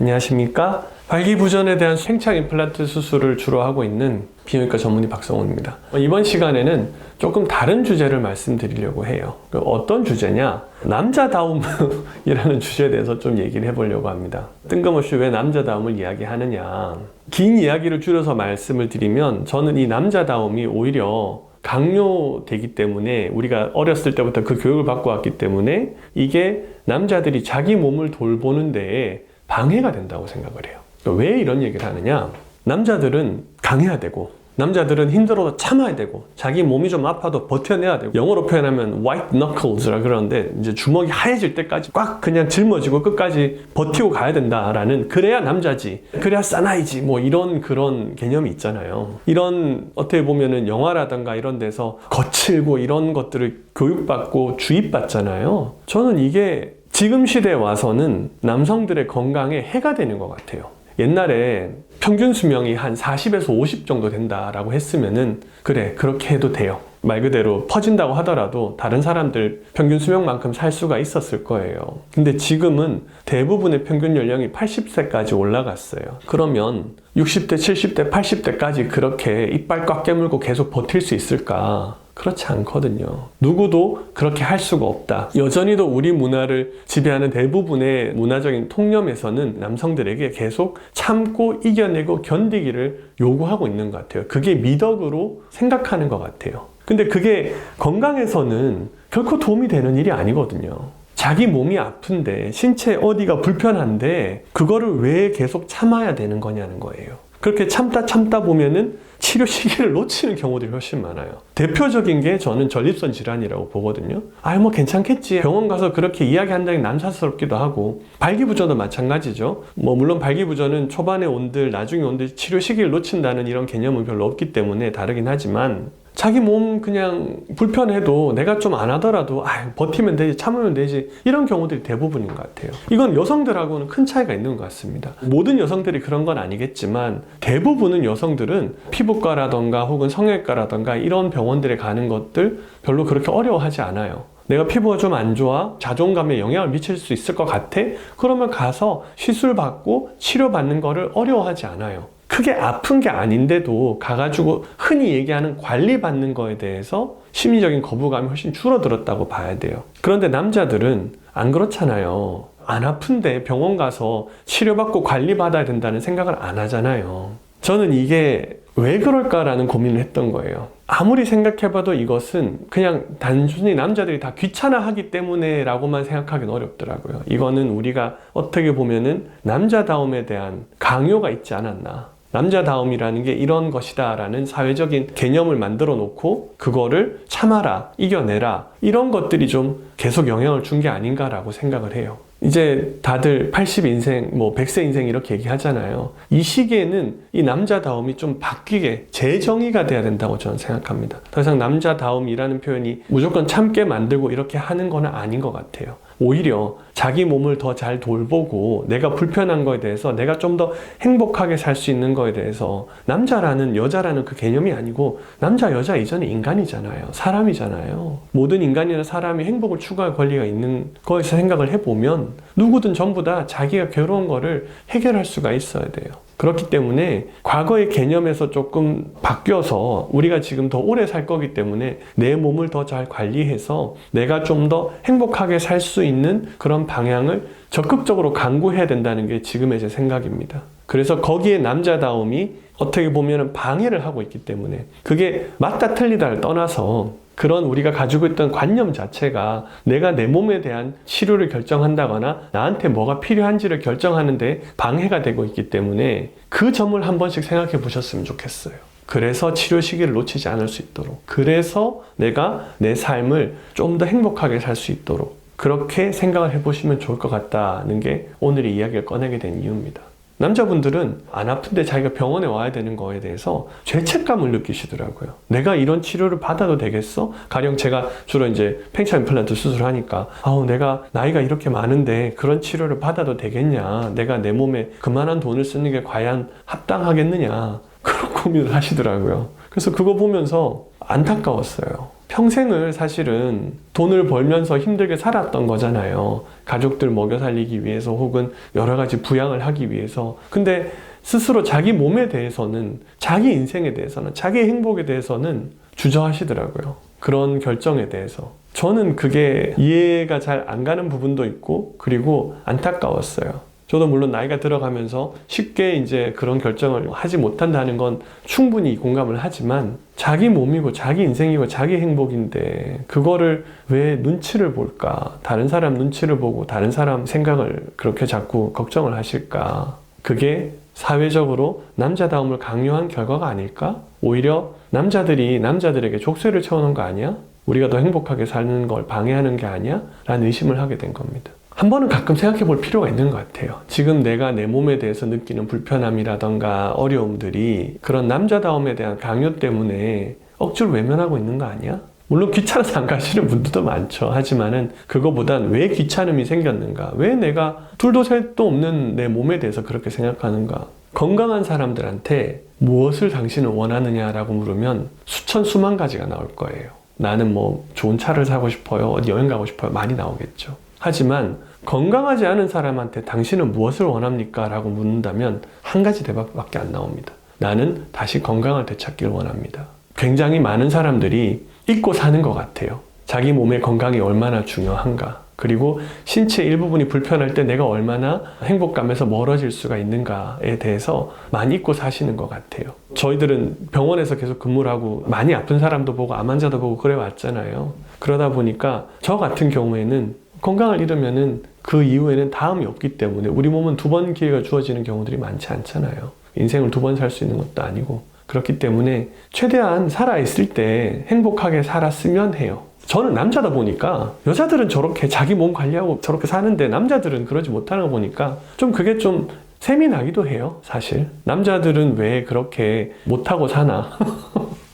안녕하십니까? 발기부전에 대한 생착 임플란트 수술을 주로 하고 있는 비뇨기과 전문의 박성훈입니다. 이번 시간에는 조금 다른 주제를 말씀드리려고 해요. 어떤 주제냐? 남자다움이라는 주제에 대해서 좀 얘기를 해보려고 합니다. 뜬금없이 왜 남자다움을 이야기하느냐? 긴 이야기를 줄여서 말씀을 드리면 저는 이 남자다움이 오히려 강요되기 때문에, 우리가 어렸을 때부터 그 교육을 받고 왔기 때문에 이게 남자들이 자기 몸을 돌보는 데에 방해가 된다고 생각을 해요. 왜 이런 얘기를 하느냐? 남자들은 강해야 되고, 남자들은 힘들어도 참아야 되고, 자기 몸이 좀 아파도 버텨내야 되고, 영어로 표현하면 white knuckles라 그러는데, 이제 주먹이 하얘질 때까지 꽉 그냥 짊어지고 끝까지 버티고 가야 된다라는, 그래야 남자지, 그래야 사나이지, 뭐 이런 그런 개념이 있잖아요. 이런 어떻게 보면은 영화라든가 이런 데서 거칠고 이런 것들을 교육받고 주입받잖아요. 저는 이게 지금 시대에 와서는 남성들의 건강에 해가 되는 것 같아요. 옛날에 평균 수명이 한 40에서 50 정도 된다라고 했으면은 그래, 그렇게 해도 돼요. 말 그대로 퍼진다고 하더라도 다른 사람들 평균 수명만큼 살 수가 있었을 거예요. 근데 지금은 대부분의 평균 연령이 80세까지 올라갔어요. 그러면 60대, 70대, 80대까지 그렇게 이빨 꽉 깨물고 계속 버틸 수 있을까? 그렇지 않거든요. 누구도 그렇게 할 수가 없다. 여전히도 우리 문화를 지배하는 대부분의 문화적인 통념에서는 남성들에게 계속 참고 이겨내고 견디기를 요구하고 있는 것 같아요. 그게 미덕으로 생각하는 것 같아요. 근데 그게 건강에서는 결코 도움이 되는 일이 아니거든요. 자기 몸이 아픈데, 신체 어디가 불편한데 그거를 왜 계속 참아야 되는 거냐는 거예요. 그렇게 참다 보면은 치료 시기를 놓치는 경우들이 훨씬 많아요. 대표적인 게 저는 전립선 질환이라고 보거든요. 뭐 괜찮겠지. 병원 가서 그렇게 이야기한다는 게 남사스럽기도 하고, 발기부전도 마찬가지죠. 물론 발기부전은 초반에 온들, 나중에 온들 치료 시기를 놓친다는 이런 개념은 별로 없기 때문에 다르긴 하지만, 자기 몸 그냥 불편해도 내가 좀 안 하더라도 버티면 되지, 참으면 되지, 이런 경우들이 대부분인 것 같아요. 이건 여성들하고는 큰 차이가 있는 것 같습니다. 모든 여성들이 그런 건 아니겠지만 대부분은 여성들은 피부과라던가 혹은 성형외과라던가 이런 병원들에 가는 것들 별로 그렇게 어려워하지 않아요. 내가 피부가 좀 안 좋아, 자존감에 영향을 미칠 수 있을 것 같아? 그러면 가서 시술 받고 치료받는 거를 어려워하지 않아요. 크게 아픈 게 아닌데도 가가지고 흔히 얘기하는 관리받는 거에 대해서 심리적인 거부감이 훨씬 줄어들었다고 봐야 돼요. 그런데 남자들은 안 그렇잖아요. 안 아픈데 병원 가서 치료받고 관리받아야 된다는 생각을 안 하잖아요. 저는 이게 왜 그럴까라는 고민을 했던 거예요. 아무리 생각해봐도 이것은 그냥 단순히 남자들이 다 귀찮아하기 때문에 라고만 생각하기는 어렵더라고요. 이거는 우리가 어떻게 보면은 남자다움에 대한 강요가 있지 않았나. 남자다움이라는 게 이런 것이다 라는 사회적인 개념을 만들어 놓고 그거를 참아라, 이겨내라, 이런 것들이 좀 계속 영향을 준 게 아닌가라고 생각을 해요. 이제 다들 80인생, 100세 인생 이렇게 얘기하잖아요. 이 시기에는 이 남자다움이 좀 바뀌게 재정의가 돼야 된다고 저는 생각합니다. 더 이상 남자다움이라는 표현이 무조건 참게 만들고 이렇게 하는 건 아닌 것 같아요. 오히려 자기 몸을 더 잘 돌보고 내가 불편한 거에 대해서 내가 좀 더 행복하게 살 수 있는 거에 대해서, 남자라는 여자라는 그 개념이 아니고 남자 여자 이전에 인간이잖아요. 사람이잖아요. 모든 인간이나 사람이 행복을 추구할 권리가 있는 거에서 생각을 해보면 누구든 전부 다 자기가 괴로운 거를 해결할 수가 있어야 돼요. 그렇기 때문에 과거의 개념에서 조금 바뀌어서 우리가 지금 더 오래 살 거기 때문에 내 몸을 더 잘 관리해서 내가 좀 더 행복하게 살 수 있는 그런 방향을 적극적으로 강구해야 된다는 게 지금의 제 생각입니다. 그래서 거기에 남자다움이 어떻게 보면 방해를 하고 있기 때문에, 그게 맞다 틀리다를 떠나서 그런 우리가 가지고 있던 관념 자체가 내가 내 몸에 대한 치료를 결정한다거나 나한테 뭐가 필요한지를 결정하는데 방해가 되고 있기 때문에 그 점을 한 번씩 생각해 보셨으면 좋겠어요. 그래서 치료 시기를 놓치지 않을 수 있도록, 그래서 내가 내 삶을 좀 더 행복하게 살 수 있도록 그렇게 생각을 해보시면 좋을 것 같다는 게 오늘 이 이야기를 꺼내게 된 이유입니다. 남자분들은 안 아픈데 자기가 병원에 와야 되는 거에 대해서 죄책감을 느끼시더라고요. 내가 이런 치료를 받아도 되겠어? 가령 제가 주로 이제 팽창 임플란트 수술을 하니까 내가 나이가 이렇게 많은데 그런 치료를 받아도 되겠냐? 내가 내 몸에 그만한 돈을 쓰는 게 과연 합당하겠느냐? 그런 고민을 하시더라고요. 그래서 그거 보면서 안타까웠어요. 평생을 사실은 돈을 벌면서 힘들게 살았던 거잖아요. 가족들 먹여 살리기 위해서 혹은 여러 가지 부양을 하기 위해서. 근데 스스로 자기 몸에 대해서는, 자기 인생에 대해서는, 자기의 행복에 대해서는 주저하시더라고요. 그런 결정에 대해서. 저는 그게 이해가 잘 안 가는 부분도 있고, 그리고 안타까웠어요. 저도 물론 나이가 들어가면서 쉽게 이제 그런 결정을 하지 못한다는 건 충분히 공감을 하지만, 자기 몸이고 자기 인생이고 자기 행복인데 그거를 왜 눈치를 볼까? 다른 사람 눈치를 보고 다른 사람 생각을 그렇게 자꾸 걱정을 하실까? 그게 사회적으로 남자다움을 강요한 결과가 아닐까? 오히려 남자들이 남자들에게 족쇄를 채워놓은 거 아니야? 우리가 더 행복하게 사는 걸 방해하는 게 아니야? 라는 의심을 하게 된 겁니다. 한 번은 가끔 생각해 볼 필요가 있는 것 같아요. 지금 내가 내 몸에 대해서 느끼는 불편함이라던가 어려움들이 그런 남자다움에 대한 강요 때문에 억지로 외면하고 있는 거 아니야? 물론 귀찮아서 안 가시는 분들도 많죠. 하지만은 그거보단 왜 귀찮음이 생겼는가? 왜 내가 둘도 셋도 없는 내 몸에 대해서 그렇게 생각하는가? 건강한 사람들한테 무엇을 당신은 원하느냐라고 물으면 수천 수만 가지가 나올 거예요. 나는 뭐 좋은 차를 사고 싶어요. 어디 여행 가고 싶어요. 많이 나오겠죠. 하지만 건강하지 않은 사람한테 당신은 무엇을 원합니까? 라고 묻는다면 한 가지 대답밖에 안 나옵니다. 나는 다시 건강을 되찾기를 원합니다. 굉장히 많은 사람들이 잊고 사는 것 같아요. 자기 몸의 건강이 얼마나 중요한가, 그리고 신체 일부분이 불편할 때 내가 얼마나 행복감에서 멀어질 수가 있는가에 대해서 많이 잊고 사시는 것 같아요. 저희들은 병원에서 계속 근무를 하고 많이 아픈 사람도 보고 암 환자도 보고 그래 왔잖아요. 그러다 보니까 저 같은 경우에는 건강을 잃으면은 그 이후에는 다음이 없기 때문에, 우리 몸은 두 번 기회가 주어지는 경우들이 많지 않잖아요. 인생을 두 번 살 수 있는 것도 아니고. 그렇기 때문에 최대한 살아있을 때 행복하게 살았으면 해요. 저는 남자다 보니까 여자들은 저렇게 자기 몸 관리하고 저렇게 사는데 남자들은 그러지 못하는 거 보니까 좀 그게 좀 셈이 나기도 해요, 사실. 남자들은 왜 그렇게 못하고 사나?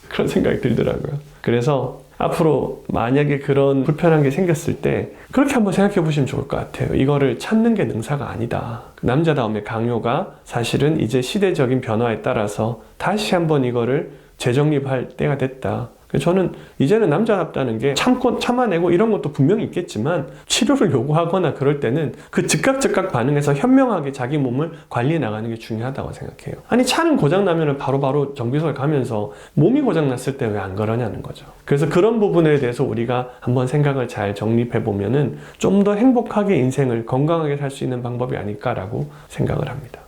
그런 생각이 들더라고요. 그래서 앞으로 만약에 그런 불편한 게 생겼을 때 그렇게 한번 생각해 보시면 좋을 것 같아요. 이거를 참는 게 능사가 아니다. 남자다움의 강요가 사실은 이제 시대적인 변화에 따라서 다시 한번 이거를 재정립할 때가 됐다. 저는 이제는 남자답다는 게 참아내고 이런 것도 분명히 있겠지만, 치료를 요구하거나 그럴 때는 그 즉각 반응해서 현명하게 자기 몸을 관리해 나가는 게 중요하다고 생각해요. 아니, 차는 고장나면 바로바로 정비소에 가면서 몸이 고장났을 때 왜 안 그러냐는 거죠. 그래서 그런 부분에 대해서 우리가 한번 생각을 잘 정립해 보면은 좀 더 행복하게 인생을 건강하게 살 수 있는 방법이 아닐까라고 생각을 합니다.